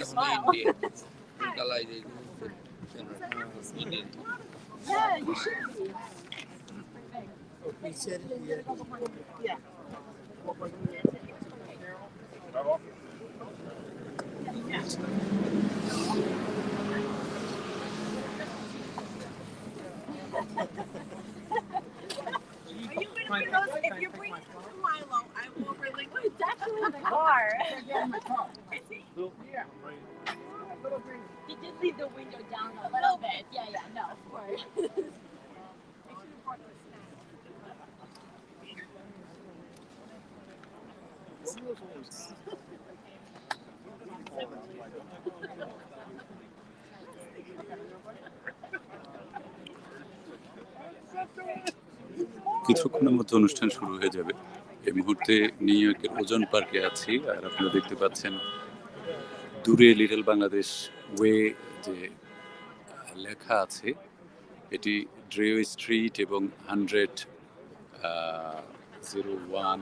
Smile. Yeah, you should be. Yeah. If you're bringing Milo, I will really put that in the car. You just leave the window down a little bit. Yeah, no, of course. কিছুক্ষণের মধ্যে অনুষ্ঠান শুরু হয়ে যাবে। এই মুহূর্তে new ইয়র্কের ওজন পার্কে আছি, আর আপনারা দেখতে পাচ্ছেন দূরে লিটল বাংলাদেশ ওয়ে যে লেখা আছে, এটি ড্রেও স্ট্রিট এবং 101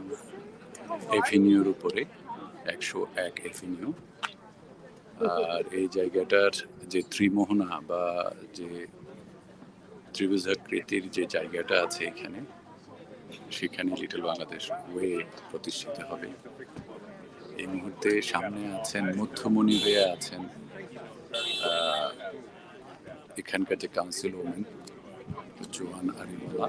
এভিনিউর উপরে, 101 এভিনিউ। আর এই জায়গাটার যে ত্রিমোহনা বা যে ত্রিভুজাকৃতির যে জায়গাটা আছে এখানে, সেখানে লিটল বাংলাদেশ ওয়ে প্রতিষ্ঠিত হবে। এই মুহূর্তে সামনে আছেন মধ্যমণি হয়ে আছেন এখানকার যে কাউন্সিল ওমেন জোয়ান আরিওয়ালা।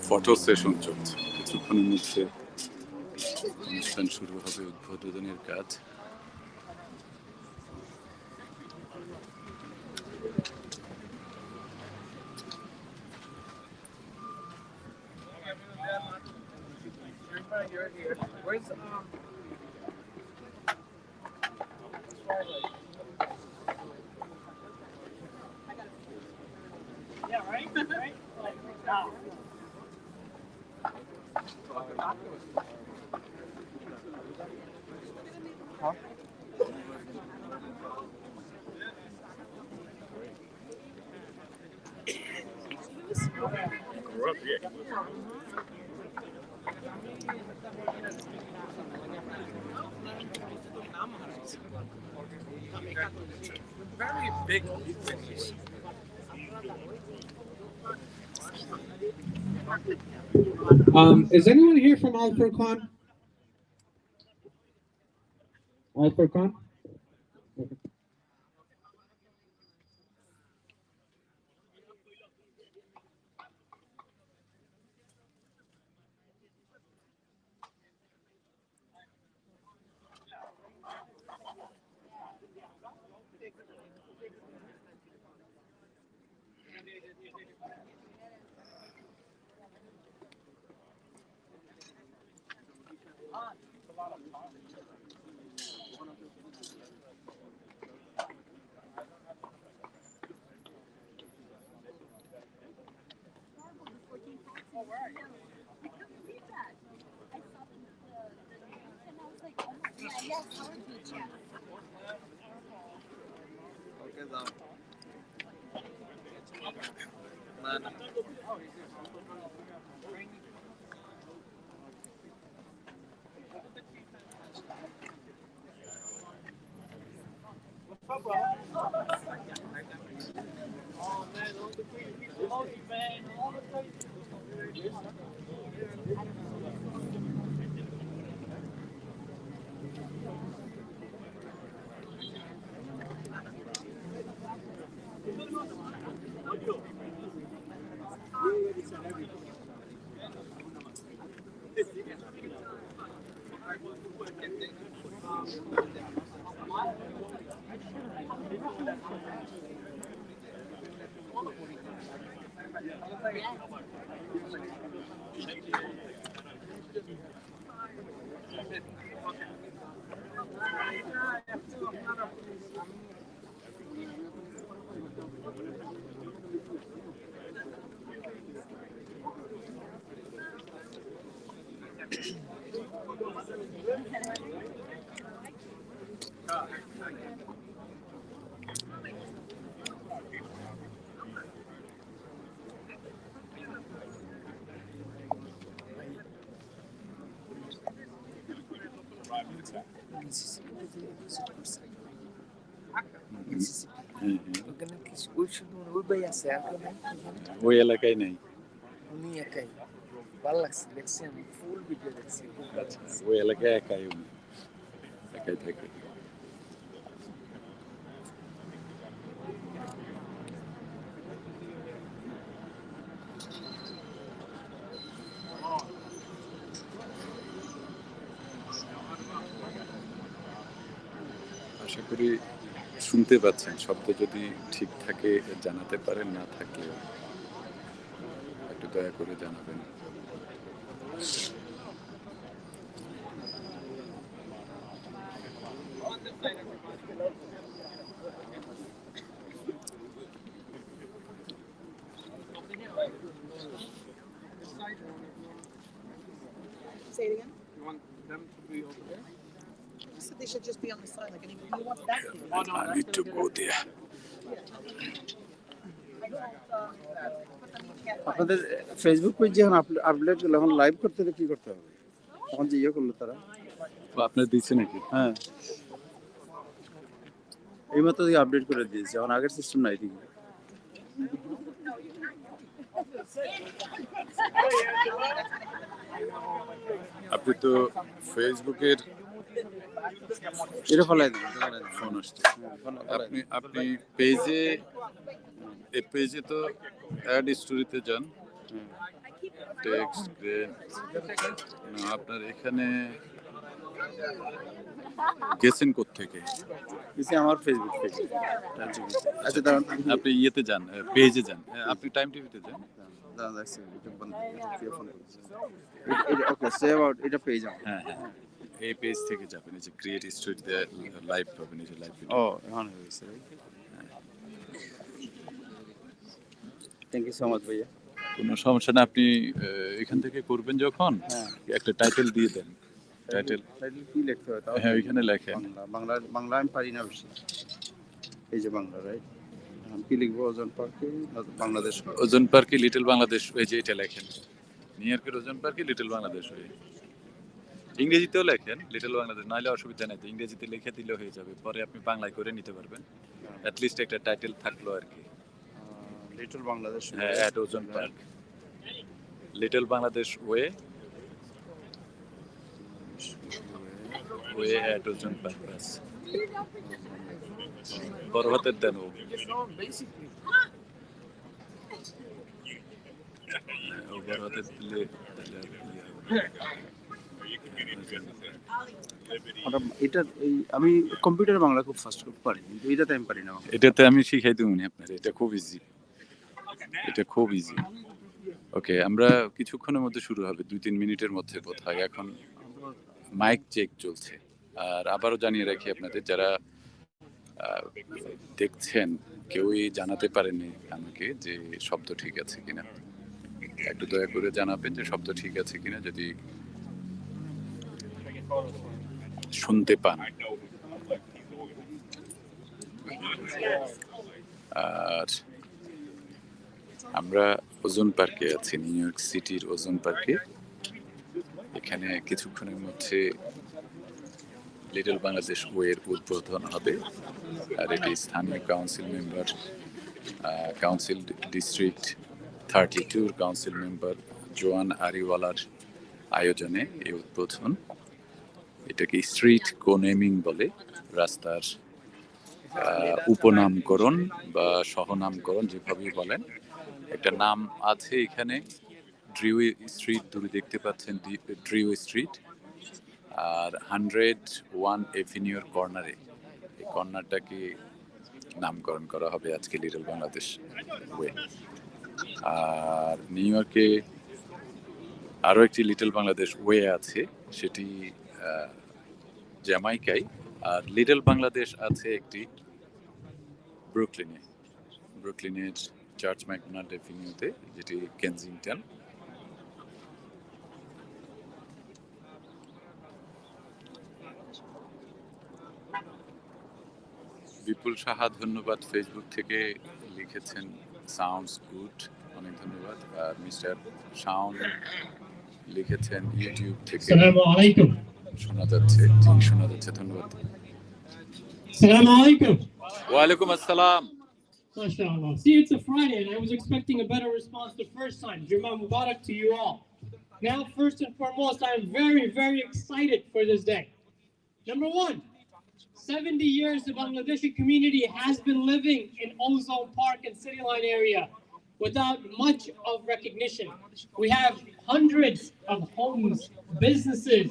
ফটো সেশন চলছে, কিছুক্ষণের মধ্যে অনুষ্ঠান শুরু হবে, উদ্বোধনের কাজ। Very big. Is anyone here from Al Furqan? Al Furqan? Okay. ওখানে কিছু ওই শুধু ওই ভাই আছে আর কেউ নাই ওই এলাকায় নেই। উনি একাই ভালো লাগছে দেখছি আমি ফুল ভিডিও দেখছি খুব ভালো লাগছে ওই এলাকায় একাই উনি একাই থাকে। আশা করি শুনতে পাচ্ছেন, শব্দ যদি ঠিক থাকে জানাতে পারেন, না থাকলে একটু দয়া করে জানাবেন। Say it again. You want them to be over there? You said they should just be on the side, like anything you want that to. I need to go there. আপনাদের ফেসবুক পেজ যখন update করলে এখন live করতে হলে কি করতে হবে? তখন যে ইয়ে করলো তারা আপনার দিচ্ছে নাকি? হ্যাঁ এই মাত্র আপডেট করে দিয়েছে, এখন আগের সিস্টেম নাই ঠিক। আপনি তো ফেসবুকের এটা ফলাই দেবেন, ফোন আসছে। আপনি পেজে, এই পেজে তো অ্যাড স্টোরিতে যান, টেক্সট আপনার এখানে গেছেন কোত্থেকে? আমার ফেসবুক পেজ। আচ্ছা দাঁড়ান, আপনি ইয়েতে যান, পেজে যান, আপনি টাইম টিভিতে যান। ওকে সেভ আউট, এটা পেজ আমার। হ্যাঁ হ্যাঁ, এই পেজ থেকে যাবেন, এই যে ক্রিয়েট স্টোরিতে লাইভ পাবেন, এই যে লাইভ ভিডিও। ও এখন হয়ে গেছে। থ্যাংক ইউ সো মাচ ভাইয়া। কোনো সমস্যা না, আপনি এখান থেকে করবেন যখন একটা টাইটেল দিয়ে দেন। টাইটেল কি লিখতে হয়? হ্যাঁ ওইখানে লেখেন। বাংলা আমি পারি না বেশি। এই যে বাংলা, রাইট? আমি কি লিখবো? ওজন পার্কে বাংলাদেশ, ওজন পার্কে লিটল বাংলাদেশ, এই যে এটা লেখেন, নিউ ইয়র্কের ওজন পার্কে লিটল বাংলাদেশ হয়ে। ইংরেজিতেও লেখেন লিটল বাংলাদেশ, নাহলে অসুবিধা নাই, তো ইংরেজিতে লিখে দিলে হয়ে যাবে, পরে আপনি বাংলায় করে নিতে পারবেন। অ্যাটলিস্ট একটা টাইটেল থাকলো আর কি। লিটল বাংলাদেশ, হ্যাঁ অ্যাট ওজন park, little Bangladesh way at ওজন পার্ক। বড় হাতের দেন ও, বড় হাতের দিলে এটা আমি কম্পিউটার বাংলা খুব ফাস্ট করতে পারি, কিন্তু এটাতে আমি পারি না। এটাতে আমি শিখাই দেবো আপনার, এটা খুব ইজি, এটা খুব ইজি। ওকে, আমরা কিছুক্ষণের মধ্যে শুরু হবে, 2-3 মিনিটের মধ্যে বোধহয়। এখন মাইক চেক চলছে। আর আবারও জানিয়ে রাখি আপনাদের, যারা দেখছেন কেউই জানাতে পারেনি আমাকে যে শব্দ ঠিক আছে কিনা, একটু দয়া করে জানাবেন যে শব্দ ঠিক আছে কিনা, যদি শুনতে পান। আর আমরা ওজন পার্কে আছি, নিউ ইয়র্ক সিটির ওজন পার্কে। এখানে কিছুক্ষণের মধ্যে লিটল বাংলাদেশ ওয়ের উদ্বোধন হবে। আর এটি স্থানীয় council member, council district 32 council member জোয়ান আরিওয়ালার আয়োজনে এই উদ্বোধন। এটাকে স্ট্রিট কোনেমিং বলে, রাস্তার উপনামকরণ বা সহনামকরণ, যেভাবেই বলেন। একটা নাম আছে এখানে, ড্রিউ স্ট্রিট, দূরে দেখতে পাচ্ছেন ড্রিউ স্ট্রিট। আর 101 এভিনিউর কর্নারে, এই কর্নারটাকে নামকরণ করা হবে আজকে লিটল বাংলাদেশ ওয়ে। আর নিউ ইয়র্কে আরও একটি লিটল বাংলাদেশ ওয়ে আছে, সেটি জ্যামাইকায়। আর লিটল বাংলাদেশ আছে একটি ব্রুকলিনের চার্চ ম্যাকডোনাল্ড এভিনিউতে, যেটি কেনজিংটন। বিপুল সাহা ধন্যবাদ, ফেসবুক থেকে লিখেছেন সাউন্ডস গুড, অনেক ধন্যবাদ। আর মিস্টার সাউন্ড লিখেছেন ইউটিউব থেকে আসসালামু আলাইকুম। শোনা যাচ্ছে, জি শোনা যাচ্ছে, ধন্যবাদ। Assalamu alaikum. ওয়ালাইকুম আসসালাম। MashaAllah. See, it's a Friday, and I was expecting a better response the first time. Jummah Mubarak to you all. Now, first and foremost, I am very, very excited for this day. Number one, 70 years the Bangladeshi community has been living in Ozone Park and City Line area without much of recognition. We have hundreds of homes, businesses,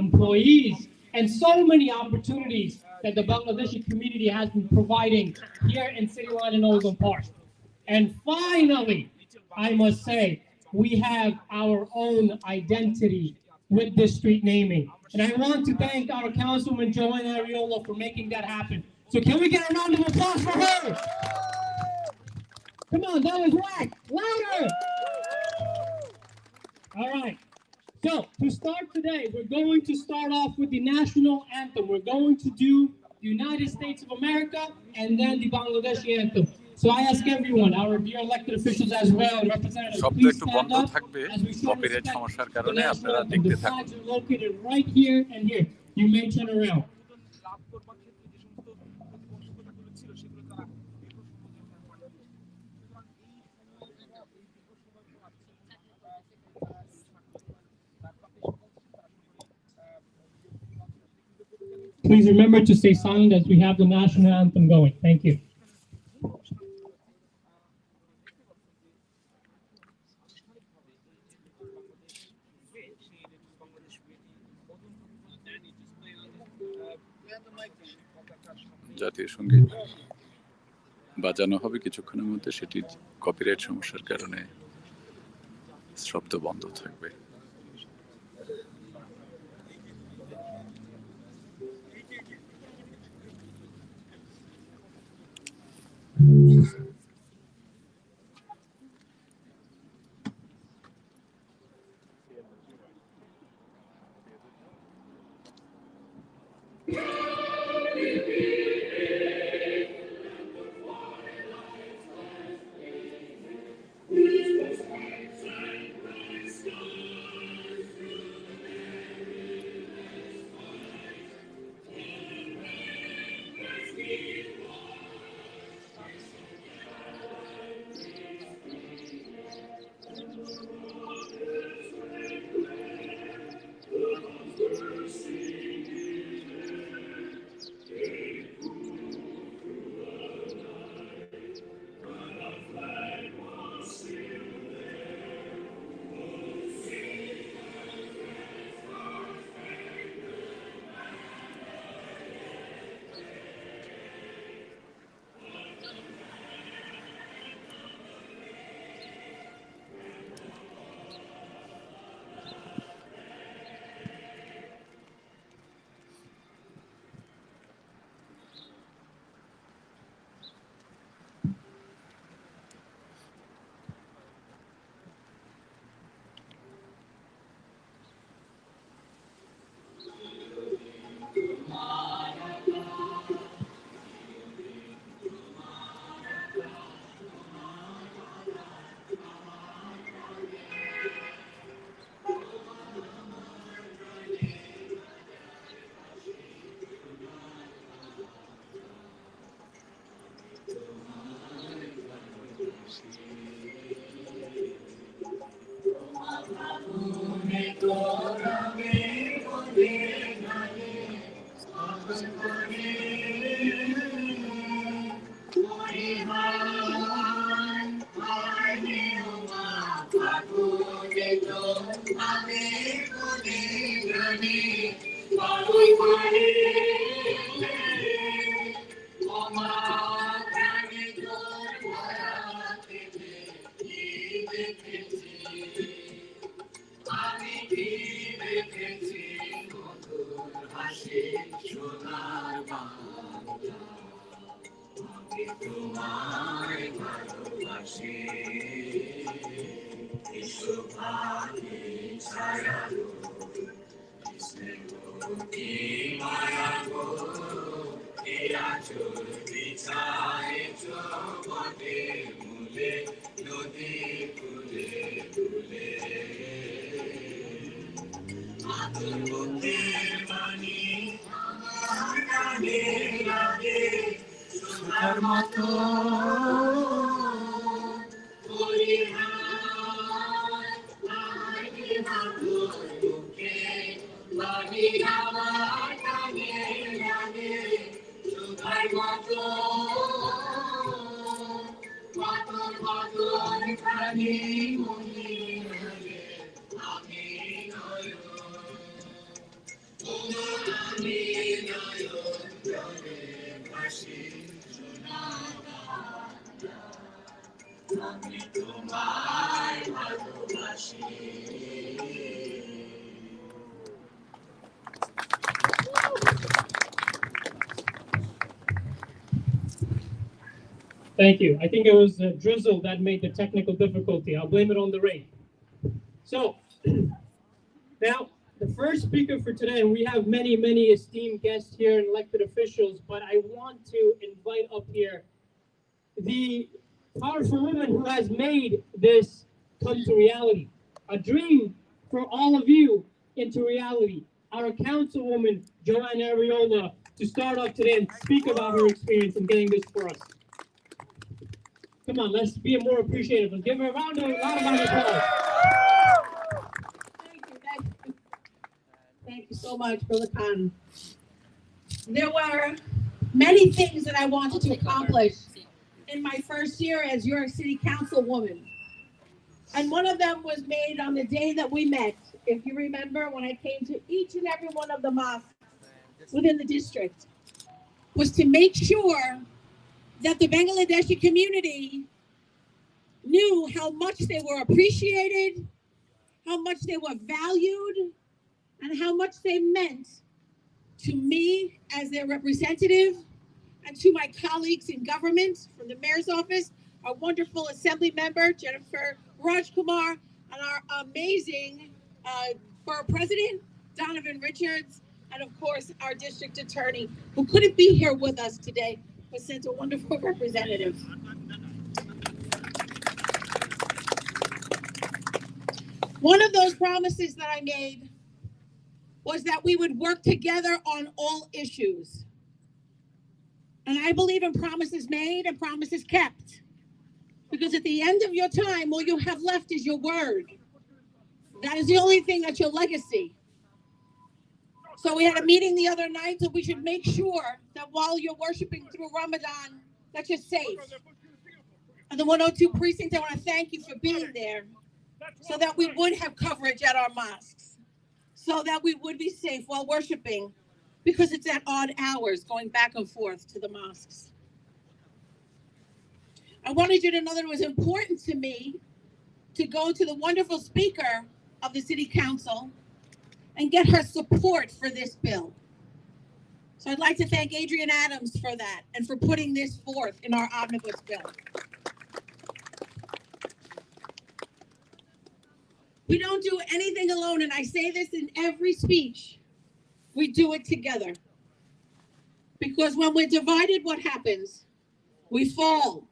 employees, and so many opportunities that the Bangladeshi community has been providing here in City Line and Ozone Park. And finally, I must say, we have our own identity with this street naming. And I want to thank our Councilwoman Joanna Ariola for making that happen. So can we get a round of applause for her? Come on, that was whack. Louder! All right. So to start today, we're going to start off with the national anthem. We're going to do the United States of America and then the Bangladeshi anthem. So I ask everyone, our dear elected officials as well, and representatives, শব্দ please একটু stand বন্ধ up থাকবে as we show copyright respect সমস্যার to the কারণে, national আপনারা anthem. দেখতে The থাকুন। flags are located right here and here. You may turn around. Please remember to stay silent as we have the national anthem going. Thank you. জাতীয় সঙ্গীত বাজানো হবে কিছুক্ষণের মধ্যে, সেটি কপিরাইট সমস্যার কারণে শব্দ বন্ধ থাকবে। Thank you. I think it was drizzle that made the technical difficulty. I'll blame it on the rain. So now the first speaker for today, and we have many, many esteemed guests here and elected officials, but I want to invite up here the powerful woman who has made this come to reality. A dream for all of you into reality. Our councilwoman, Joanne Ariola, to start off today and speak about her experience in getting this for us. Come on, let's be more appreciative and give her a round of applause. Thank you so much, Brother Khan. There were many things that I wanted to accomplish in my first year as your city councilwoman. And one of them was made on the day that we met. If you remember, when I came to each and every one of the mosques within the district, was to make sure that the Bangladeshi community knew how much they were appreciated, how much they were valued, and how much they meant to me as their representative and to my colleagues in government from the mayor's office, our wonderful assembly member, Jennifer Rajkumar, and our amazing borough president, Donovan Richards, and of course, our district attorney, who couldn't be here with us today, but sent a wonderful representative. One of those promises that I made was that we would work together on all issues. And I believe in promises made and promises kept. Because at the end of your time, all you have left is your word. That is the only thing that's your legacy. So we had a meeting the other night that we should make sure that while you're worshiping through Ramadan, that you're safe. And the 102 precinct, I want to thank you for being there so that we would have coverage at our mosques, so that we would be safe while worshiping, because it's at odd hours going back and forth to the mosques. I wanted you to know that it was important to me to go to the wonderful speaker of the city council and get her support for this bill. So I'd like to thank Adrian Adams for that and for putting this forth in our omnibus bill. We don't do anything alone, and I say this in every speech. We do it together. Because when we're divided, what happens? We fall.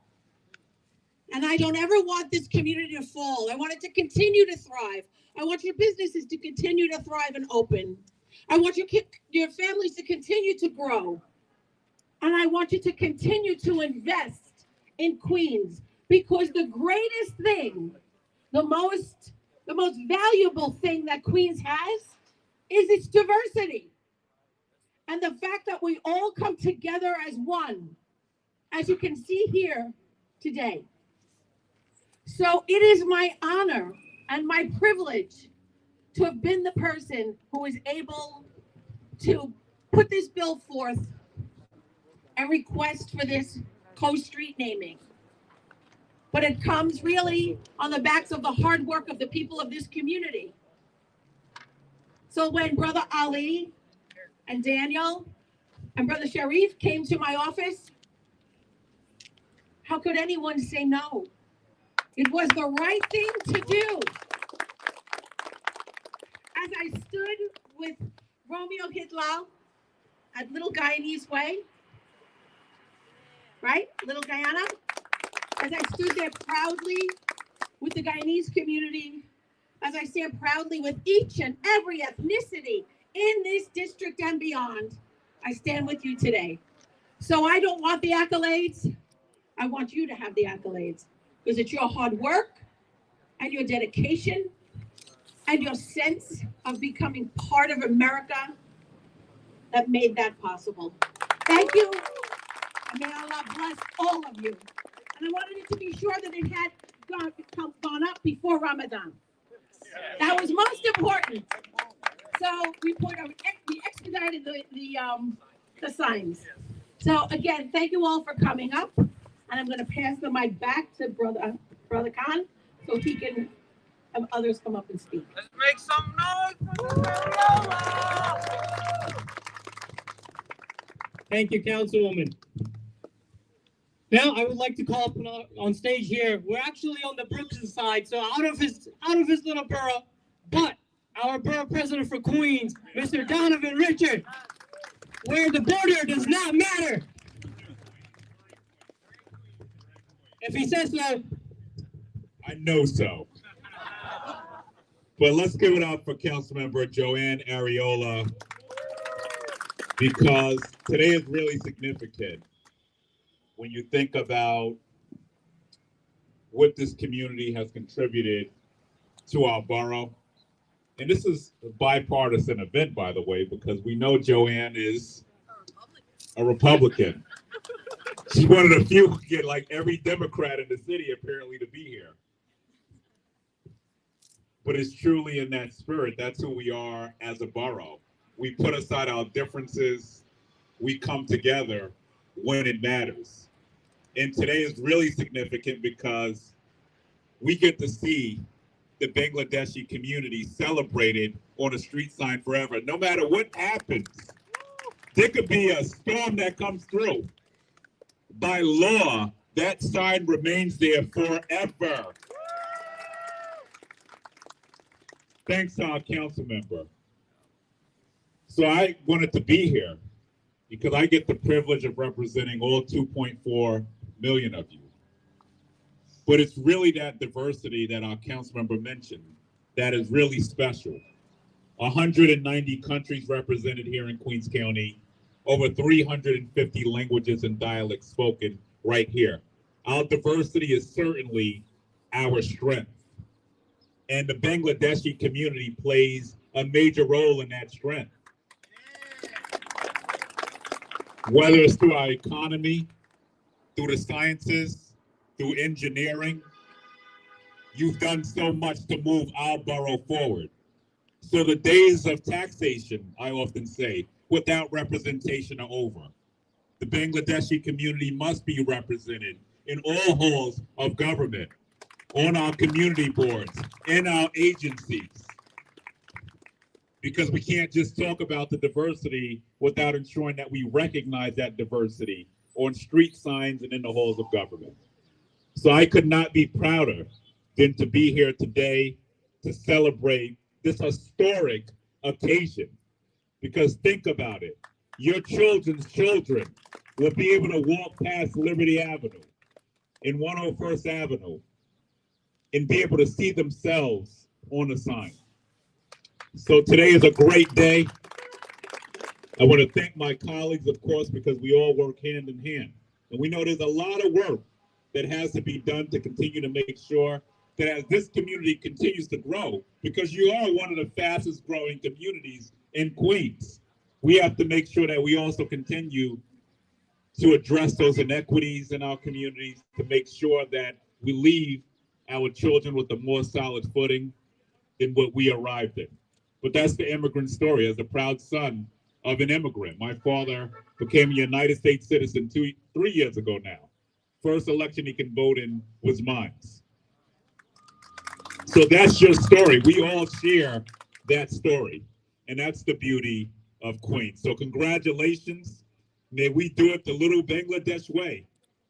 And I don't ever want this community to fall. I want it to continue to thrive. I want your businesses to continue to thrive and open. I want your families to continue to grow. And I want you to continue to invest in Queens, because the greatest thing, the most valuable thing that Queens has is its diversity. And the fact that we all come together as one, as you can see here today. So it is my honor and my privilege to have been the person who was able to put this bill forth and request for this co-street naming. But it comes really on the backs of the hard work of the people of this community. So when Brother Ali and Daniel and Brother Sharif came to my office, how could anyone say no? It was the right thing to do. As I stood with Romeo Hitlal at Little Guyanese Way, right? Little Guyana. As I stood there proudly with the Guyanese community, as I stand proudly with each and every ethnicity in this district and beyond, I stand with you today. So I don't want the accolades. I want you to have the accolades because it's your hard work and your dedication and your sense of becoming part of America that made that possible. Thank you. And may Allah bless all of you. And I wanted it to be sure that it had gone up before Ramadan. That was most important. So we expedited the signs. So again, thank you all for coming up. And I'm going to pass the mic back to Brother Khan so he can have others come up and speak. Let's make some noise for Mariola! Thank you, Councilwoman. Now I would like to call up on stage here. We're actually on the Brooklyn side, so out of his little borough, but our borough president for Queens, Mr. Donovan Richard, where the border does not matter. If he says so. I know so. But let's give it up for Councilmember Joanne Ariola, because today is really significant when you think about what this community has contributed to our borough. And this is a bipartisan event, by the way, because we know Joanne is a Republican. She's one of the few who get like every Democrat in the city apparently to be here. But it's truly in that spirit. That's who we are as a borough. We put aside our differences. We come together when it matters. And today is really significant because we get to see the Bangladeshi community celebrated on a street sign forever. No matter what happens, there could be a storm that comes through. By law, that sign remains there forever. Thanks to our council member. So I wanted to be here because I get the privilege of representing all 2.4 million of you. But it's really that diversity that our council member mentioned that is really special. 190 countries represented here in Queens County, over 350 languages and dialects spoken right here. Our diversity is certainly our strength. And the Bangladeshi community plays a major role in that strength. Whether it's through our economy, through the sciences, through engineering, you've done so much to move our borough forward. So the days of taxation, I often say, without representation are over. The Bangladeshi community must be represented in all halls of government, on our community boards, in our agencies. Because we can't just talk about the diversity without ensuring that we recognize that diversity on street signs and in the halls of government. So I could not be prouder than to be here today to celebrate this historic occasion. Because think about it, your children's children will be able to walk past Liberty Avenue in 101st Avenue and be able to see themselves on the sign. So today is a great day. I want to thank my colleagues, of course, because we all work hand in hand. And we know there's a lot of work that has to be done to continue to make sure that as this community continues to grow, because you are one of the fastest growing communities in Queens, we have to make sure that we also continue to address those inequities in our communities, to make sure that we leave our children with a more solid footing than what we arrived in. But that's the immigrant story. As a proud son of an immigrant, my father became a United States citizen 3 years ago now. First election he can vote in was mine. So that's your story. We all share that story. And that's the beauty of Queens. So congratulations May we do it the little Bangladesh way.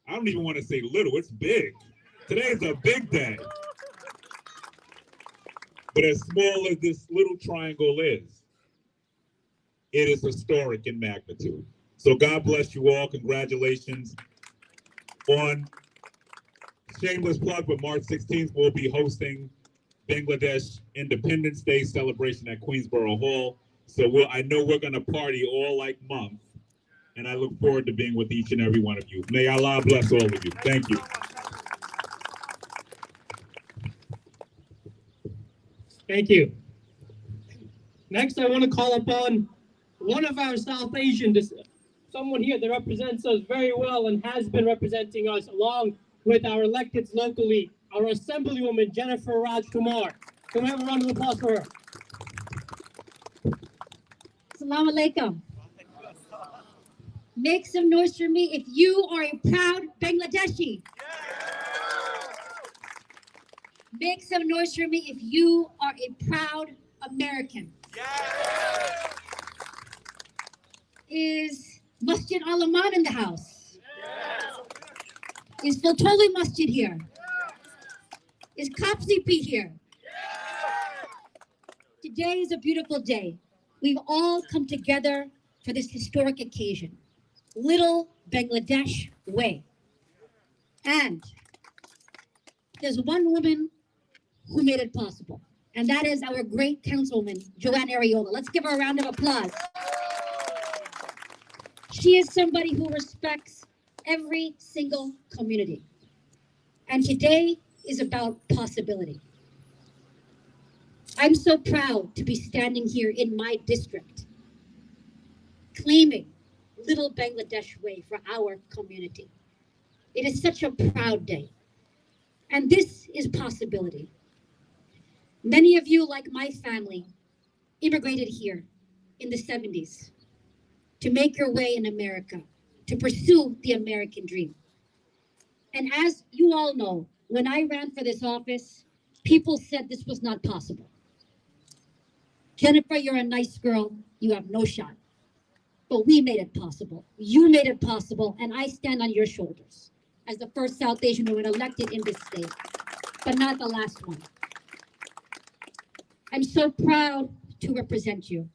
I don't even want to say little, it's big. Today is a big day. But as small as this little triangle is, it is historic in magnitude. So God bless you all. Congratulations. On shameless plug, but March 16th, we'll be hosting Bangladesh Independence Day celebration at Queensborough Hall. So I know we're going to party all like month. And I look forward to being with each and every one of you. May Allah bless all of you. Thank you. Thank you. Next, I want to call upon one of our South Asian, someone here that represents us very well and has been representing us along with our electeds locally, our Assemblywoman, Jennifer Rajkumar. Can we have a round of applause for her? Assalamu alaikum. Make some noise for me if you are a proud Bangladeshi. Make some noise for me if you are a proud American. Is Masjid Al-Aman in the house? Is Fultoli Masjid here? Is COPCP here? Today is a beautiful day. We've all come together for this historic occasion. Little Bangladesh Way. And there's one woman who made it possible, and that is our great councilwoman, Joanne Ariola. Let's give her a round of applause. She is somebody who respects every single community. And today is about possibility. I'm so proud to be standing here in my district, claiming Little Bangladesh Way for our community. It is such a proud day. And this is possibility. Many of you, like my family, immigrated here in the 70s to make your way in America, to pursue the American dream. And as you all know, when I ran for this office, people said this was not possible. Jennifer, you're a nice girl, you have no shot. But we made it possible. You made it possible, and I stand on your shoulders as the first South Asian woman elected in this state, but not the last one. I'm so proud to represent you,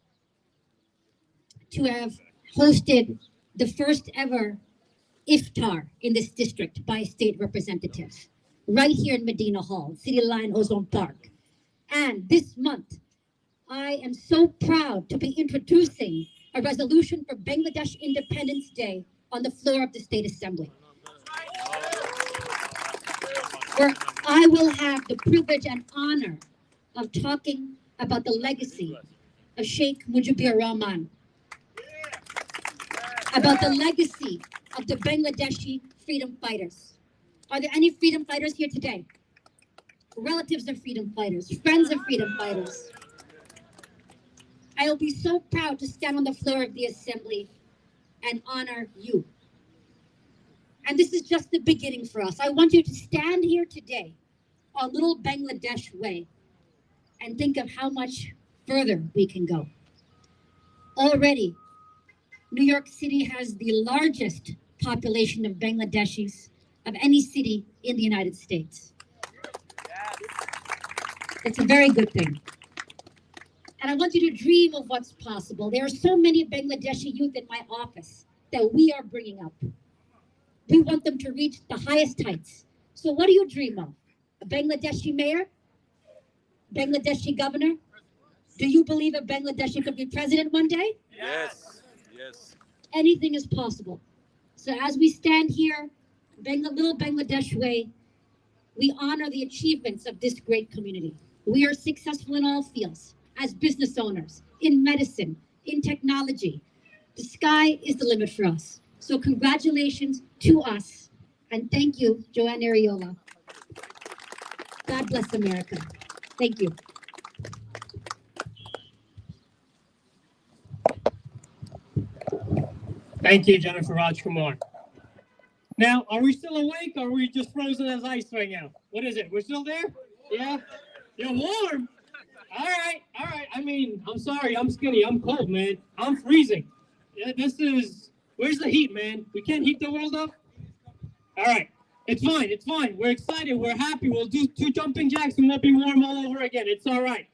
to have hosted the first ever iftar in this district by a state representative, right here in Medina Hall, City Line Ozone Park. And this month, I am so proud to be introducing a resolution for Bangladesh Independence Day on the floor of the State Assembly, where I will have the privilege and honor of talking about the legacy of Sheikh Mujibur Rahman, about the legacy of the Bangladeshi freedom fighters. Are there any freedom fighters here today? Relatives of freedom fighters, friends of freedom fighters. I will be so proud to stand on the floor of the assembly and honor you. And this is just the beginning for us. I want you to stand here today on Little Bangladesh Way and think of how much further we can go. Already, New York City has the largest population of Bangladeshis of any city in the United States. It's a very good thing. And I want you to dream of what's possible. There are so many Bangladeshi youth in my office that we are bringing up. We want them to reach the highest heights. So what do you dream of? A Bangladeshi mayor? Bangladeshi governor? Do you believe a Bangladeshi could be president one day? Yes, yes. Anything is possible. So as we stand here, Little Bangladesh Way, we honor the achievements of this great community. We are successful in all fields, as business owners, in medicine, in technology. The sky is the limit for us. So congratulations to us. And thank you, Joanne Ariola. God bless America. Thank you. Thank you, Jennifer Rajkumar. Now, are we still awake or are we just frozen as ice right now? What is it? We're still there? Yeah? You're warm? All right. I mean, I'm sorry. I'm skinny. I'm cold, man. I'm freezing. Yeah, this is Where's the heat, man? We can't heat the world up? All right. It's fine. It's fine. We're excited. We're happy. We'll do 2 jumping jacks and we'll be warm all over again. It's all right.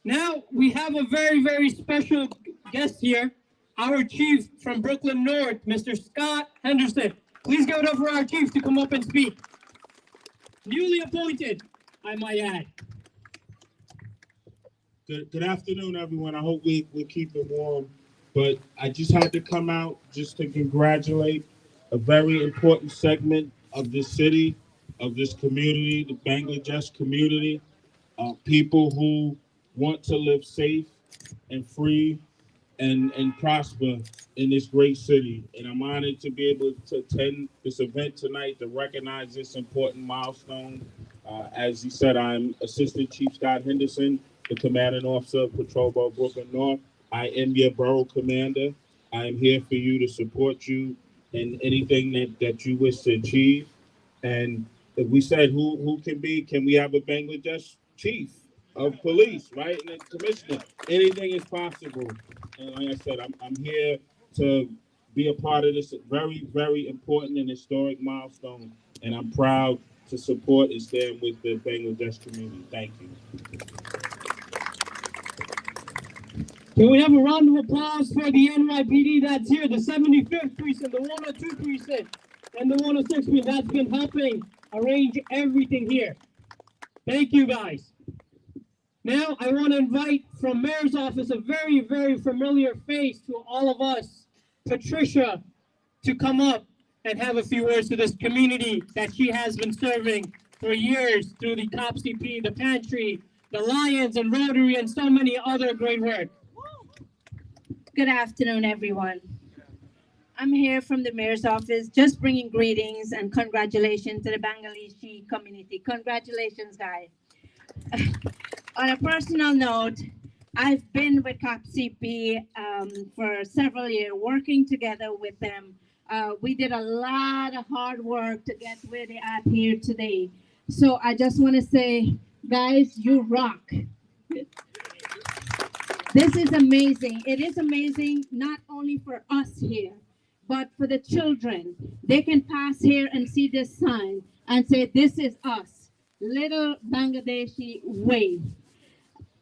Now we have a very, very special guest here, our chief from Brooklyn North, Mr. Scott Henderson. Please give it up for our chief to come up and speak. Newly appointed, I might add. Good afternoon, everyone. I hope we're keeping warm. But I just had to come out just to congratulate a very important segment of this city, of this community, the Bangladesh community, people who want to live safe and free and prosper in this great city. And I'm honored to be able to attend this event tonight to recognize this important milestone. As you said, I'm Assistant Chief Scott Henderson, the Commanding Officer of Patrol Boat Brooklyn North. I am your borough commander. I am here for you to support you in anything that you wish to achieve. And if we said who can we have a Bangladesh chief of police, right? And a commissioner. Anything is possible. And like I said, I'm here to be a part of this very, very important and historic milestone. And I'm proud to support and stand with the Bangladesh community. Thank you. Can we have a round of applause for the NYPD that's here, the 75th precinct, the 102 precinct, and the 106 precinct that's been helping arrange everything here. Thank you, guys. Now, I want to invite from Mayor's office a very, very familiar face to all of us, Patricia, to come up and have a few words to this community that she has been serving for years through the COP CP, the Pantry, the Lions and Rotary, and so many other great work. Good afternoon, everyone. I'm here from the mayor's office, just bringing greetings and congratulations to the Bangladeshi community. Congratulations, guys. On a personal note, I've been with COP CP for several years, working together with them. We did a lot of hard work to get where they are here today. So I just want to say, guys, you rock. This is amazing. It is amazing not only for us here, but for the children. They can pass here and see this sign and say, this is us, Little Bangladeshi Way.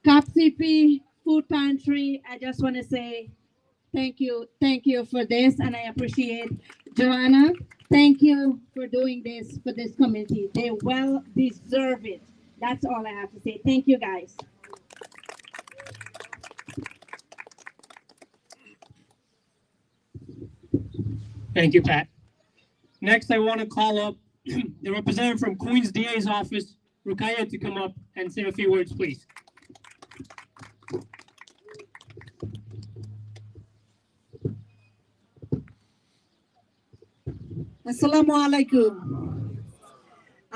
COP CP, Food Pantry, I just want to say thank you for this, and I appreciate Joanna. Thank you for doing this for this community. They well deserve it. That's all I have to say. Thank you, guys. Thank you, Pat. Next, I want to call up the representative from Queens DA's office, Rukaya, to come up and say a few words, please. আসসালামু আলাইকুম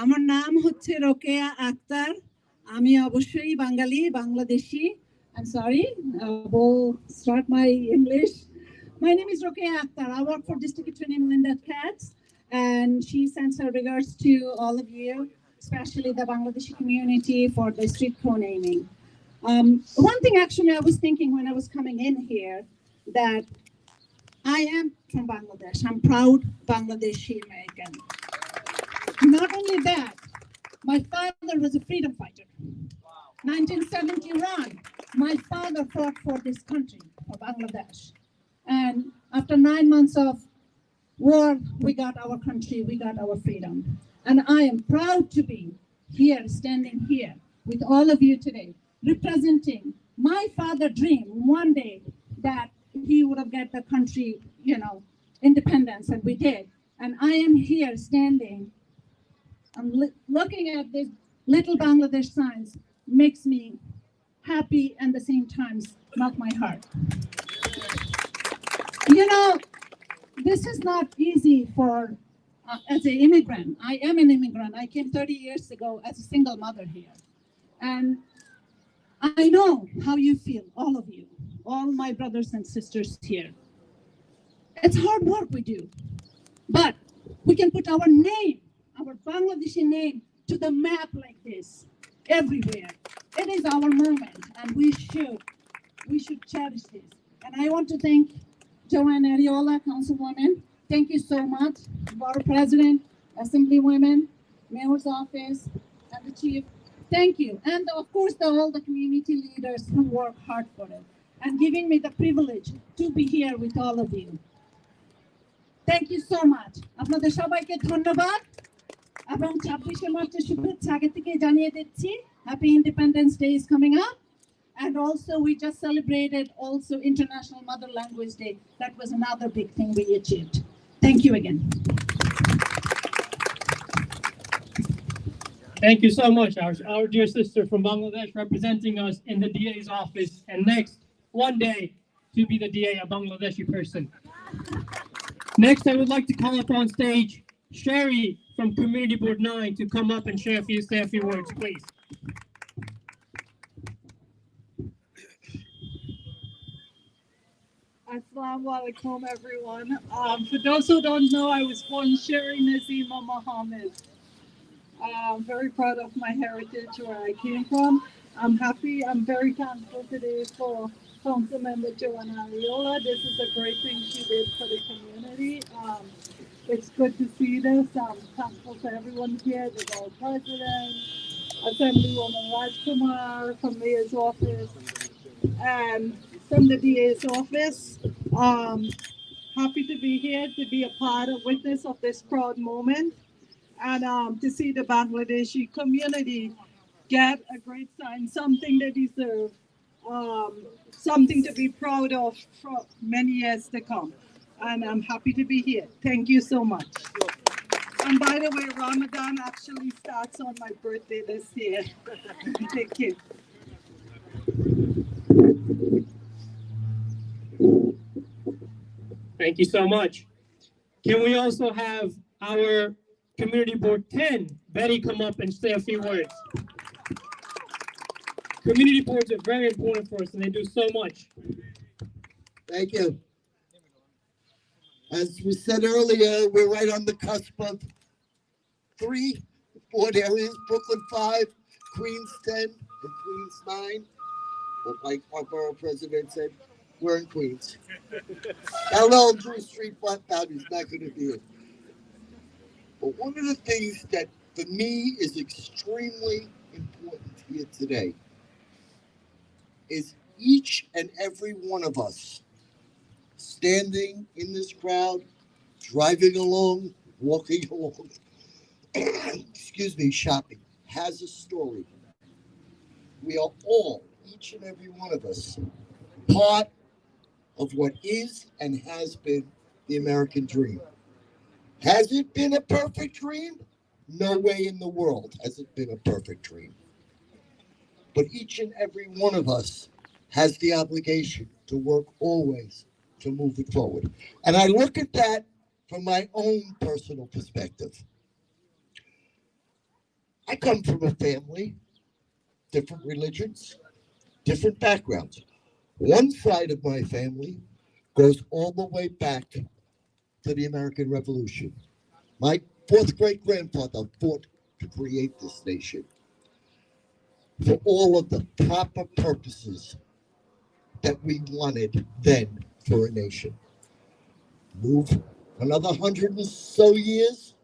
আমার নাম হচ্ছে রোকেয়া আক্তার আমি অবশ্যই বাঙালি Bangladeshi I'm sorry we'll start my English my name is Rokeya Akhtar I work for District Attorney Melinda Katz and she sends her regards to all of you especially the Bangladeshi community for the street co-naming one thing actually I was thinking when I was coming in here that I am from Bangladesh. I'm proud Bangladeshi American. Not only that, my father was a freedom fighter. 1971, my father fought for this country, for Bangladesh. And after 9 months of war, we got our country, we got our freedom. And I am proud to be here, standing here with all of you today, representing my father's dream one day that he would have got the country, independence, and we did. And I am here standing. I'm looking at this little Bangladesh signs makes me happy and at the same time melt my heart. This is not easy for as an immigrant. I am an immigrant. I came 30 years ago as a single mother here. And I know how you feel, all of you. All my brothers and sisters here. It's hard work we do, but we can put our name, our Bangladeshi name to the map like this, everywhere. It is our moment and we should cherish this. And I want to thank Joanne Ariola, Councilwoman. Thank you so much. Borough President, Assemblywomen, Mayor's Office, and the Chief. Thank you. And of course, all the community leaders who work hard for it and giving me the privilege to be here with all of you. Thank you so much. আপনাদের সবাইকে ধন্যবাদ এবং 26শে মার্চের শুভেচ্ছা আগে থেকে জানিয়ে দিচ্ছি। Happy Independence Day is coming up. And also we just celebrated also International Mother Language Day. That was another big thing we achieved. Thank you again. Thank you so much, our dear sister from Bangladesh, representing us in the DA's office, and next, one day, to be the DA, a Bangladeshi person. Next, I would like to call up on stage Sherry from Community Board 9 to come up and say a few words, please. Assalamu alaikum, everyone. For those who don't know, I was born Sherry Nazima Mohammed. I'm very proud of my heritage, where I came from. I'm very thankful today for Councilmember Joanne Ariola. This is a great thing she did for the community. It's good to see this. I'm thankful for everyone here, the Borough President, Assemblywoman Rajkumar from Mayor's Office, and from the DA's office. Happy to be here, to be a part of witness of this proud moment, and to see the Bangladeshi community get a great sign, something they deserve, something to be proud of for many years to come. And I'm happy to be here. Thank you so much. And by the way, Ramadan actually starts on my birthday this year. Thank you. Thank you so much. Can we also have our Community Board 10, Betty, come up and say a few words? Community boards are very important for us, and they do so much. Thank you. As we said earlier, we're right on the cusp of 3 board areas, Brooklyn 5, Queens 10, and Queens 9. But like our borough president said, we're in Queens. LL Drew Street Flat Boundary is not going to be it. But one of the things that for me is extremely important here today is each and every one of us standing in this crowd, driving along, walking along, excuse me, shopping, has a story. We are all, each and every one of us, part of what is and has been the American dream. Has it been a perfect dream? No way in the world has it been a perfect dream. But each and every one of us has the obligation to work always to move it forward. And I look at that from my own personal perspective. I come from a family, different religions, different backgrounds. One side of my family goes all the way back to the American Revolution. My 4th great-grandfather fought to create this nation for all of the proper purposes that we wanted then for a nation. Move another 100 and so years,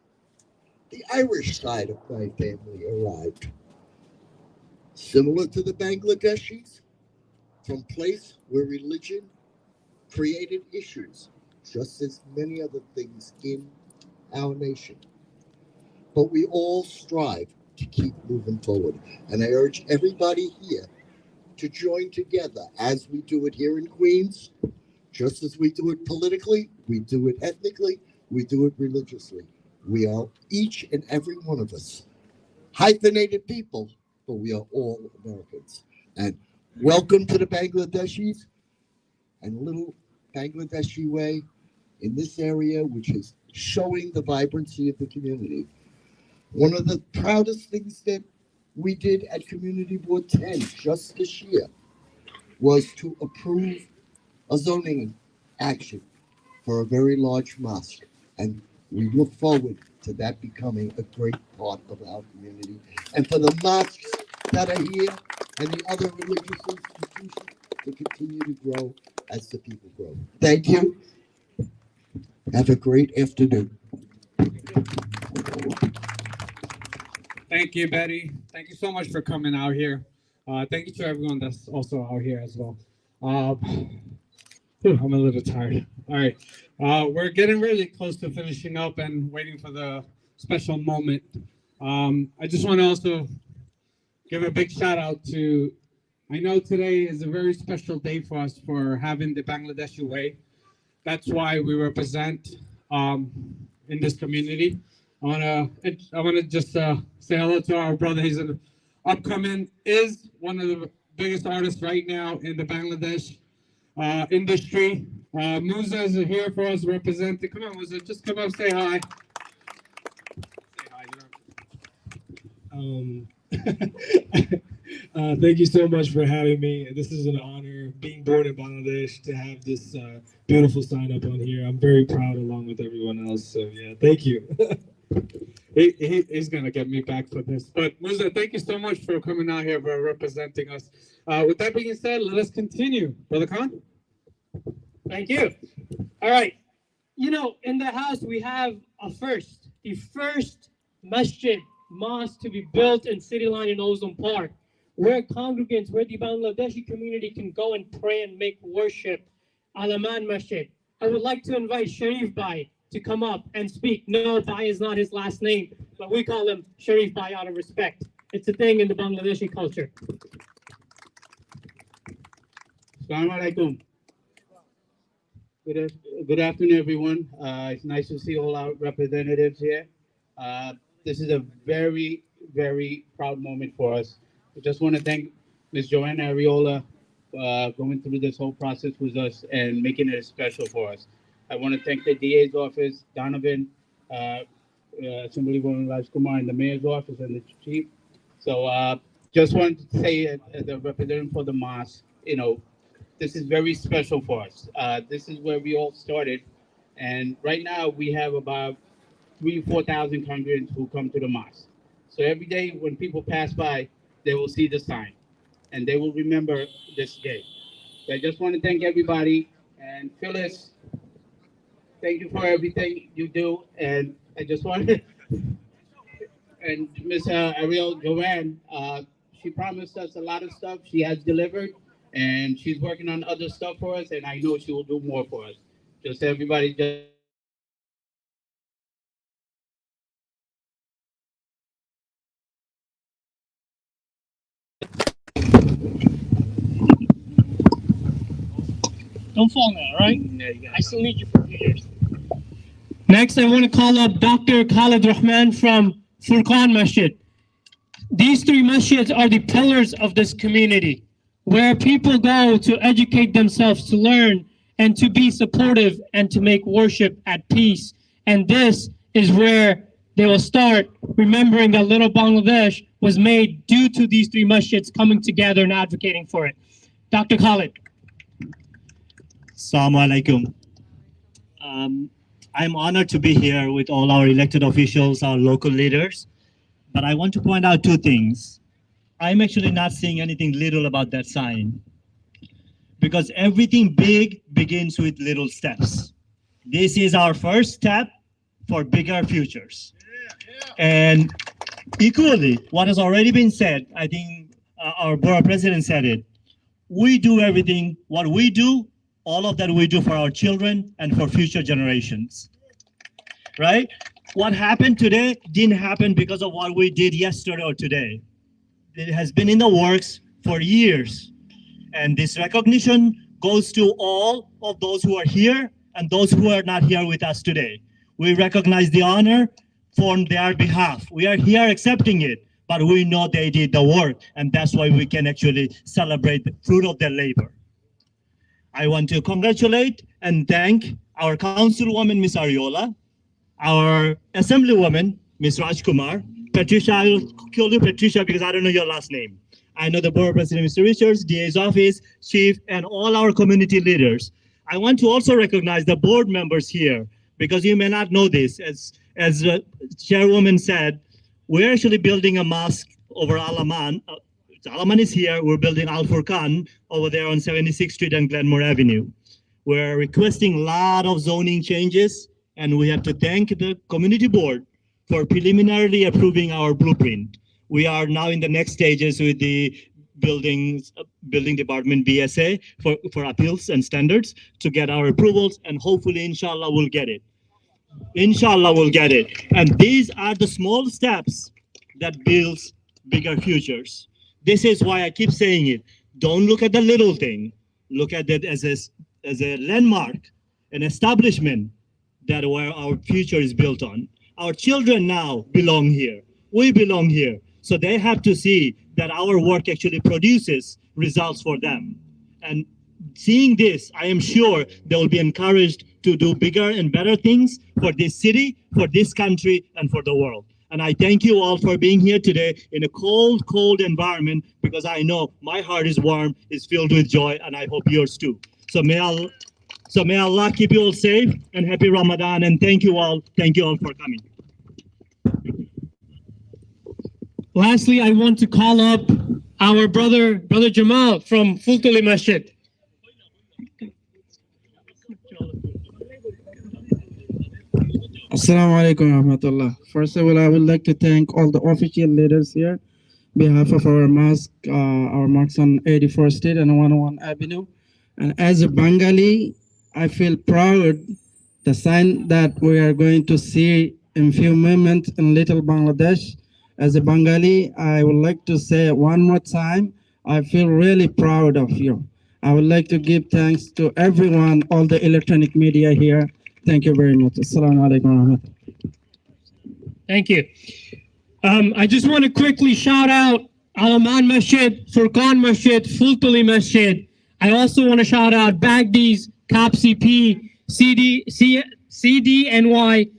the Irish side of my family arrived. Similar to the Bangladeshis, from place where religion created issues, just as many other things in our nation. But we all strive to keep moving forward. And I urge everybody here to join together as we do it here in Queens, just as we do it politically, we do it ethnically, we do it religiously. We are each and every one of us hyphenated people, but we are all Americans. And welcome to the Bangladeshis and little Bangladeshi way in this area, which is showing the vibrancy of the community. One of the proudest things that we did at Community Board 10 just this year was to approve a zoning action for a very large mosque. And we look forward to that becoming a great part of our community. And for the mosques that are here and the other religious institutions to continue to grow as the people grow. Thank you. Have a great afternoon. Thank you, Betty. Thank you so much for coming out here. Thank you to everyone that's also out here as well. I'm a little tired. All right. We're getting really close to finishing up and waiting for the special moment. I just want to also give a big shout out to, I know today is a very special day for us for having the Bangladeshi way. That's why we represent in this community. I wanna just say hello to our brother. He's an upcoming, is one of the biggest artists right now in the Bangladesh industry. Musa is here for us representing. Come on, Musa, just come up, say hi. Thank you so much for having me. This is an honor, being born in Bangladesh, to have this beautiful sign up on here. I'm very proud along with everyone else. So yeah, thank you. He's gonna get me back for this. But Musa, thank you so much for coming out here, for representing us. With that being said, let us continue. Brother Khan? Thank you. All right. You know, in the house, we have the first mosque to be built in City Line in Ozone Park, where congregants, where the Bangladeshi community can go and pray and make worship. Alaman Masjid. I would like to invite Sharif Bhai to come up and speak. No, Bhai is not his last name, but we call him Sharif Bhai out of respect. It's a thing in the Bangladeshi culture. Assalamu alaikum. Good afternoon, everyone. It's nice to see all our representatives here. This is a very, very proud moment for us. I just want to thank Ms. Joanna Ariola going through this whole process with us and making it special for us. I want to thank the DA's office, Donovan, Assemblywoman Rajkumar, and the mayor's office and the chief. So just wanted to say, as a representative for the mosque, you know, this is very special for us. This is where we all started. And right now we have about 3,000 to 4,000 congregants who come to the mosque. So every day when people pass by, they will see the sign and they will remember this day. So I just want to thank everybody. And Phyllis, thank you for everything you do. And I just want to, and Ms. Ariel Joanne, she promised us a lot of stuff. She has delivered. And she's working on other stuff for us, and I know she will do more for us. Just everybody, just Don't fall now, all right? I still need you for a few years. Next, I want to call up Dr. Khalid Rahman from Furqan Masjid. These three masjids are the pillars of this community, where people go to educate themselves, to learn, and to be supportive, and to make worship at peace. And this is where they will start remembering that little Bangladesh was made due to these three masjids coming together and advocating for it. Dr. Khalid. Assalamu alaikum. I'm honored to be here with all our elected officials, our local leaders, but I want to point out two things. I'm actually not seeing anything little about that sign, because everything big begins with little steps. This is our first step for bigger futures. And equally, what has already been said, I think our board president said it, we do everything, what we do, all of that we do for our children and for future generations, right? What happened today didn't happen because of what we did yesterday or today. It has been in the works for years. And this recognition goes to all of those who are here and those who are not here with us today. We recognize the honor on their behalf. We are here accepting it, but we know they did the work, and that's why we can actually celebrate the fruit of their labor. I want to congratulate and thank our councilwoman, Ms. Ariola, our assemblywoman, Ms. Rajkumar, Patricia, I will call you Patricia because I don't know your last name. I know the board president, Mr. Richards, DA's office, chief, and all our community leaders. I want to also recognize the board members here, because you may not know this. As Chairwoman said, we're actually building a mosque over Alaman, Alaman is here. We're building Al Furqan over there on 76th Street and Glenmore Avenue. We're requesting a lot of zoning changes, and we have to thank the community board for preliminarily approving our blueprint. We are now in the next stages with the building department BSA for appeals and standards to get our approvals, and hopefully, inshallah, we'll get it. Inshallah, we'll get it. And these are the small steps that builds bigger futures. This is why I keep saying it. Don't look at the little thing. Look at it as a landmark, an establishment that where our future is built on. Our children now belong here. We belong here. So they have to see that our work actually produces results for them. And seeing this, I am sure they will be encouraged to do bigger and better things for this city, for this country, and for the world. And I thank you all for being here today in a cold, cold environment, because I know my heart is warm, is filled with joy, and I hope yours too. So may Allah keep you all safe, and happy Ramadan, and thank you all for coming. Lastly, I want to call up our brother Jamal from Fultuli Masjid. Assalamu alaikum warahmatullah. First of all, I would like to thank all the official leaders here on behalf of our mosque on 84th Street and 101 Avenue. And as a Bengali, I feel proud the sign that we are going to see in few moments in Little Bangladesh. As a Bengali, I would like to say one more time, I feel really proud of you. I would like to give thanks to everyone, all the electronic media here. Thank you very much. Assalamu alaikum. Thank you. I just want to quickly shout out Alaman Masjid, Furqan Masjid, Fultuli Masjid. I also want to shout out Bagdi's, COP-CP, CDPNY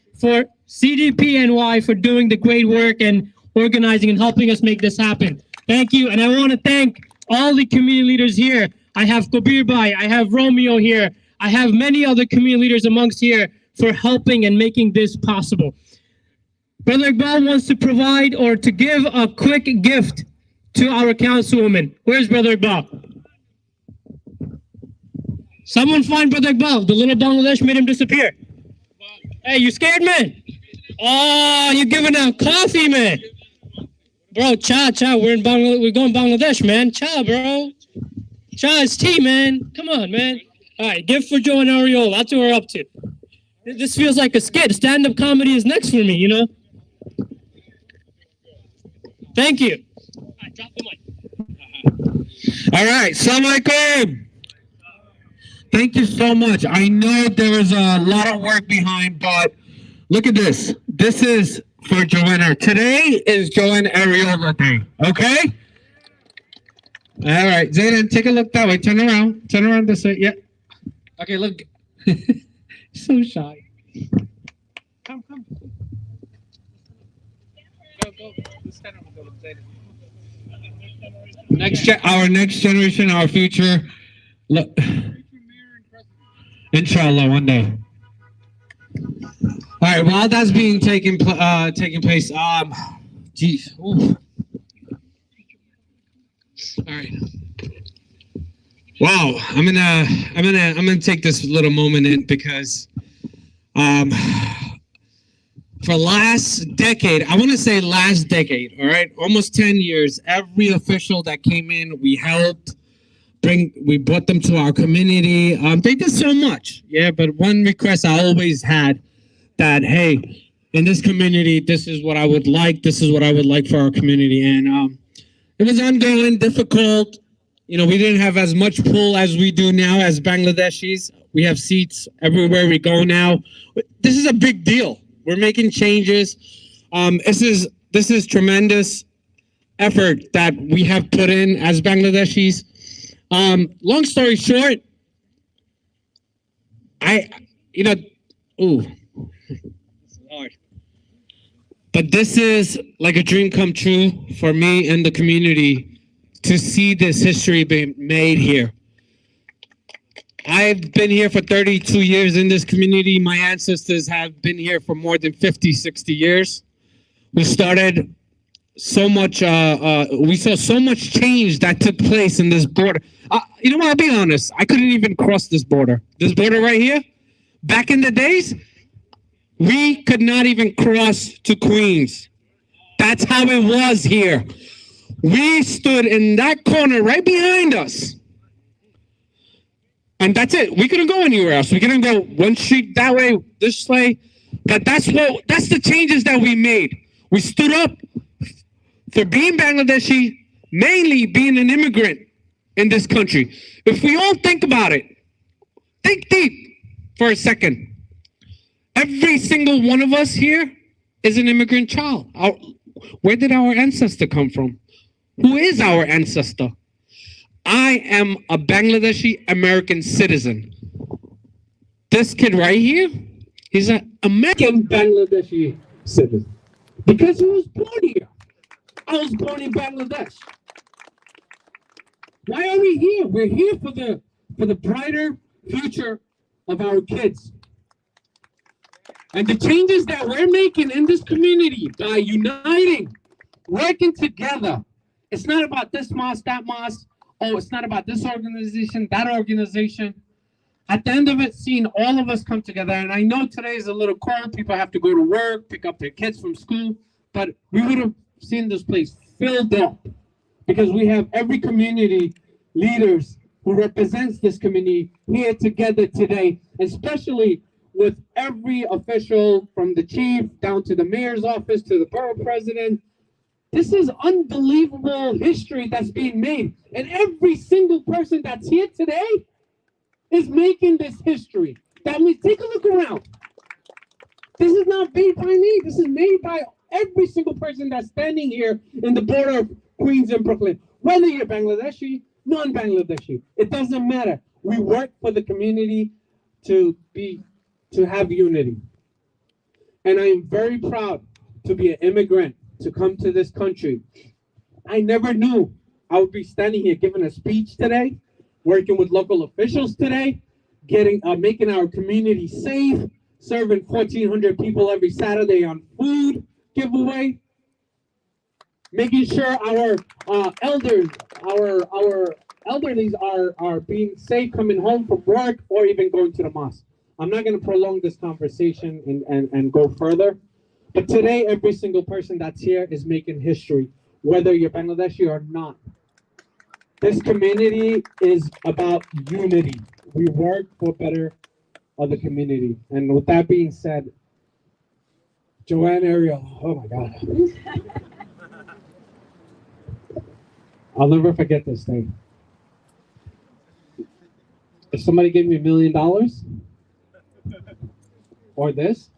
for doing the great work and organizing and helping us make this happen. Thank you. And I want to thank all the community leaders here. I have Kabir Bhai, I have Romeo here. I have many other community leaders amongst here for helping and making this possible. Brother Iqbal wants to provide or to give a quick gift to our councilwoman. Where's Brother Iqbal? Someone find Brother Iqbal. The little Bangladesh made him disappear. Hey, you scared, man? Oh, you're giving out coffee, man. Bro, cha. We're going Bangladesh, man. Cha, bro. Cha is tea, man. Come on, man. All right, gift for Joe and Ariel. That's what we're up to. This feels like a skit. Stand-up comedy is next for me, you know? Thank you. All right, drop the mic. All right, Assalamu alaikum. Thank you so much. I know there is a lot of work behind, but look at this. This is for Joanna. Today is Joanna Ariola Day, okay? All right, Zayden, take a look that way. Turn around. Turn around this way. Yeah. Okay, look. So shy. Come. Go. This time I'm going to Zayden. Our next generation, our future. Look. Inshallah, one day. All right, while that's being taking place, geez. Ooh. All right. Wow, I'm gonna take this little moment in because for last decade, I want to say last decade, all right, almost 10 years, every official that came in, we helped we brought them to our community. They did so much, yeah, but one request I always had that, hey, in this community, this is what I would like, for our community, and it was ongoing, difficult. You know, we didn't have as much pull as we do now as Bangladeshis. We have seats everywhere we go now. This is a big deal. We're making changes. This is tremendous effort that we have put in as Bangladeshis. Long story short, but this is like a dream come true for me and the community to see this history being made here. I've been here for 32 years in this community. My ancestors have been here for more than 50, 60 years. We started so much. We saw so much change that took place in this border. You know what? I'll be honest. I couldn't even cross this border. This border right here. Back in the days, we could not even cross to Queens. That's how it was here. We stood in that corner right behind us. And that's it. We couldn't go anywhere else. We couldn't go one street that way, this way. But that's the changes that we made. We stood up for being Bangladeshi, mainly being an immigrant in this country. If we all think about it, think deep for a second. Every single one of us here is an immigrant child. Where did our ancestor come from? Who is our ancestor? I am a Bangladeshi American citizen. This kid right here, he's an American Bangladeshi citizen. Because he was born here. I was born in Bangladesh. Why are we here? We're here for the brighter future of our kids. And the changes that we're making in this community by uniting, working together. It's not about this mosque, that mosque. Oh, it's not about this organization, that organization. At the end of it, seeing all of us come together. And I know today is a little cold. People have to go to work, pick up their kids from school. But we would have seen this place filled up because we have every community leaders who represents this community here together today, especially with every official from the chief down to the mayor's office to the borough president. This is unbelievable history that's being made. And every single person that's here today is making this history. That means take a look around. This is not made by me. This is made by every single person that's standing here in the border of Queens and Brooklyn. Whether you're Bangladeshi, non-Bangladeshi, it doesn't matter. We work for the community to have unity. And I am very proud to be an immigrant, to come to this country. I never knew I would be standing here giving a speech today, working with local officials today, making our community safe, serving 1,400 people every Saturday on food giveaway, making sure our elderlies are being safe coming home from work or even going to the mosque. I'm not going to prolong this conversation and go further. But today, every single person that's here is making history, whether you're Bangladeshi or not. This community is about unity. We work for better of the community. And with that being said, Joanne Ariel, oh my God. I'll never forget this thing. If somebody gave me $1 million, or this,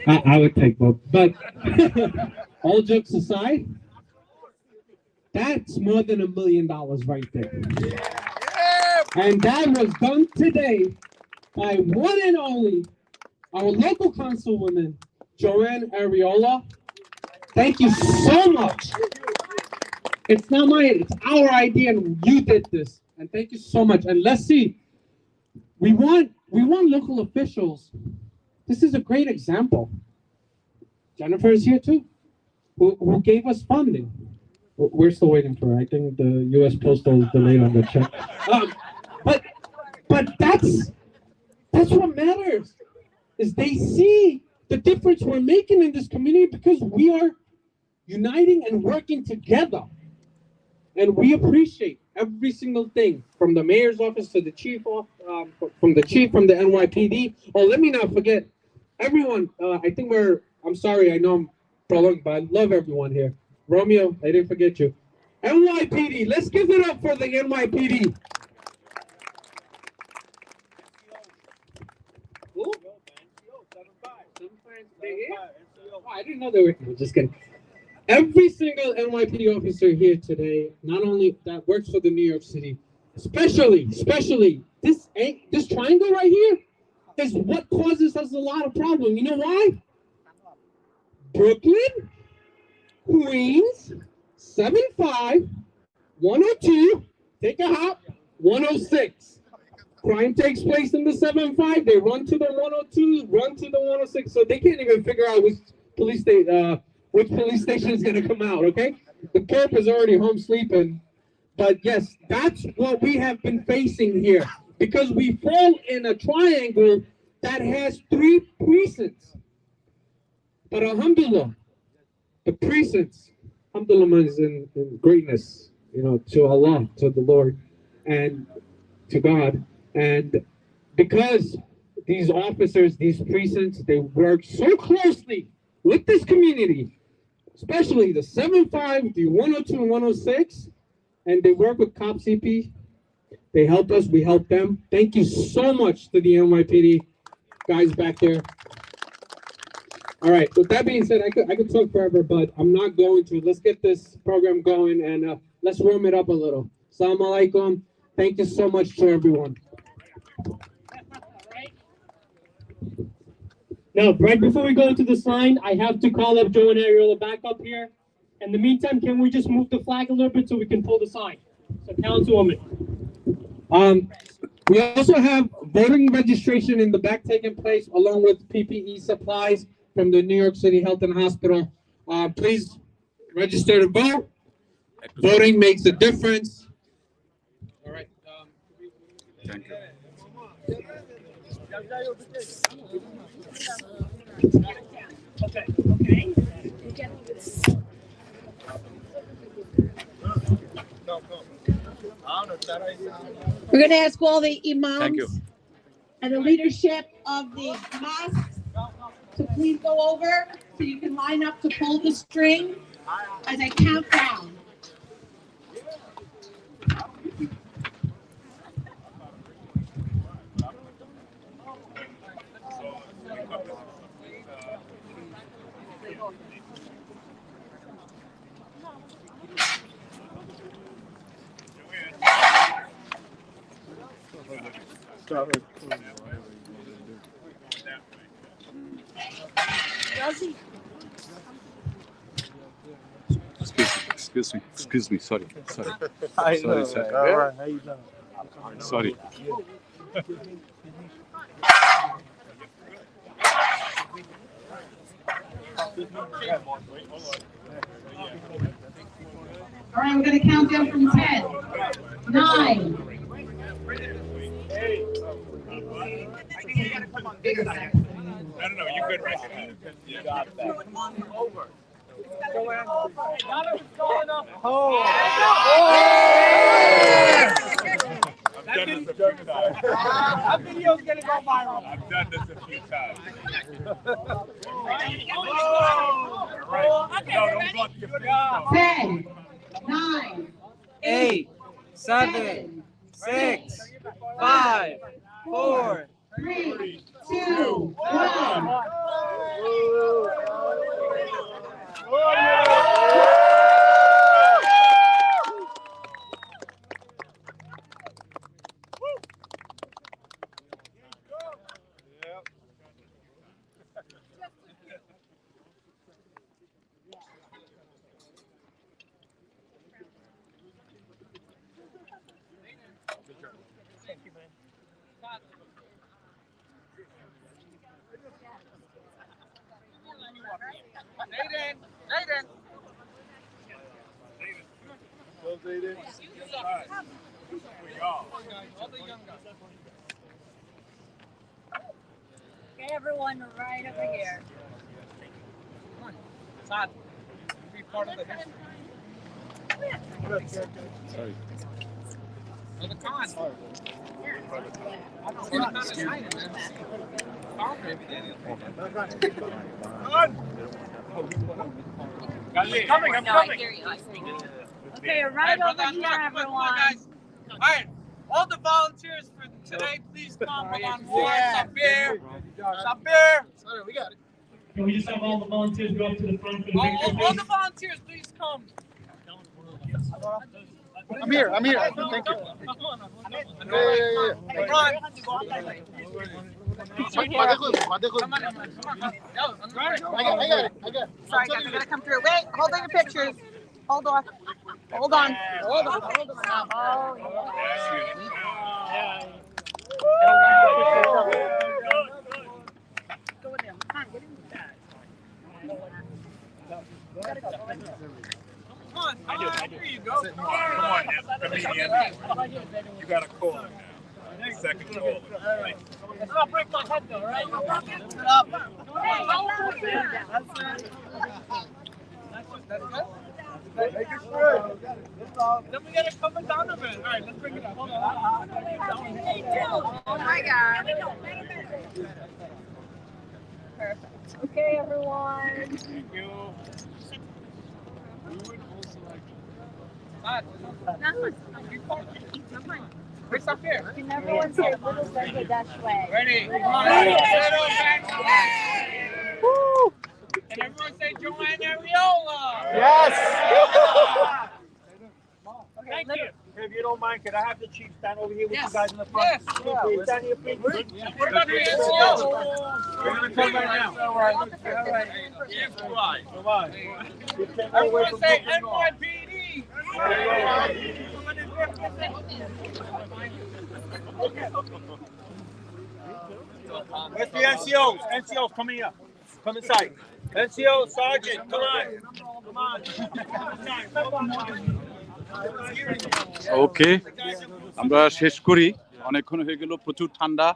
I would take both. But all jokes aside, that's more than $1 million right there. And that was done today by one and only our local councilwoman, Joanne Ariola. Thank you so much. It's not mine, it's our idea, and you did this. And thank you so much. And let's see, we want local officials. This is a great example. Jennifer is here too, who gave us funding. We're still waiting for her. I think the U.S. Postal is delayed on the check. But that's what matters, is they see the difference we're making in this community because we are uniting and working together. And we appreciate every single thing, from the mayor's office to the chief, from the NYPD. Oh, let me not forget, everyone, I'm sorry, I know I'm prolonged, but I love everyone here. Romeo, I didn't forget you. NYPD, let's give it up for the NYPD. Who? Oh, I didn't know they were here. Just kidding. Every single NYPD officer here today, not only that works for the New York City, especially this triangle right here is what causes us a lot of problem. You know why? Brooklyn, Queens, 75, 102, take a hop, 106. crime takes place in the 7-5, they run to the 102, run to the 106, so they can't even figure out which police station is going to come out, okay? The cop is already home sleeping. But yes, that's what we have been facing here, because we fall in a triangle that has 3 precincts. But alhamdulillah, the precincts, alhamdulillah, is in greatness, to Allah, to the Lord, and to God. And because these officers, these precincts, they work so closely with this community, especially the 7-5, the 102 and 106, and they work with Cop CP. They help us, we help them. Thank you so much to the NYPD guys back there. All right, with that being said, I could talk forever, but I'm not going to. Let's get this program going and let's warm it up a little. Assalamu alaikum. Thank you so much to everyone. Now, right before we go into the sign, I have to call up Joe and Ariola back up here. In the meantime, can we just move the flag a little bit so we can pull the sign? So, Councilwoman. We also have voting registration in the back taking place, along with PPE supplies from the New York City Health and Hospital. Please register to vote. Voting makes a difference. All right. Thank you. Okay. We're going to ask all the Thank you. imams and the leadership of the mosques to please go over so you can line up to pull the string as I count down. Excuse me, sorry. I know, Sorry. all right, how you doing? Sorry. All right, we're going to count down from 10, 9. No, you could recognize it. You got that. Over. I've done this a few times. That video's gonna go viral. I've done this a few times. Okay, we're ready? 10, 9, 8, 7, 6, 5, 4, 3, 2, 1. Okay, everyone, right over here. Sad. Be part of the history. Sorry. Of the con. Coming, I'm coming. Okay, right over here, everyone. All right, all the volunteers for today, please come. Hold on, Sabir. Sorry, we got it. Can we just have all the volunteers go up to the front for the picture, All please? the volunteers, please come. I'm here. Thank you. Come on. I got it. Sorry, guys, I gotta come through. Wait, hold on your pictures. Hold on. Oh, yeah. second caller. All right. I'll break my head though, right? Lift it up. That's good. Make it straight. Then we gotta come it down a bit. All right, let's bring it up. Hold on. Oh my God. Perfect. Okay, everyone. Thank you. Where's up here? Can everyone say Little Bangladesh way? Ready? Ready. Little Bangladesh. Woo! And everyone say Joanne Ariola. Yes. Thank you. If you don't mind, could I have the chief stand over here with Yes. you guys in the front? Yes. Please stand here, please. What about the NCO? We're going to come right now. All right. Everyone say NYPD. Where's the NCOs? NCOs, come here. Come inside. NCO, Sergeant, come on. Come on. ওকে, আমরা শেষ করি। অনেকক্ষণ হয়ে গেল, প্রচুর ঠান্ডা।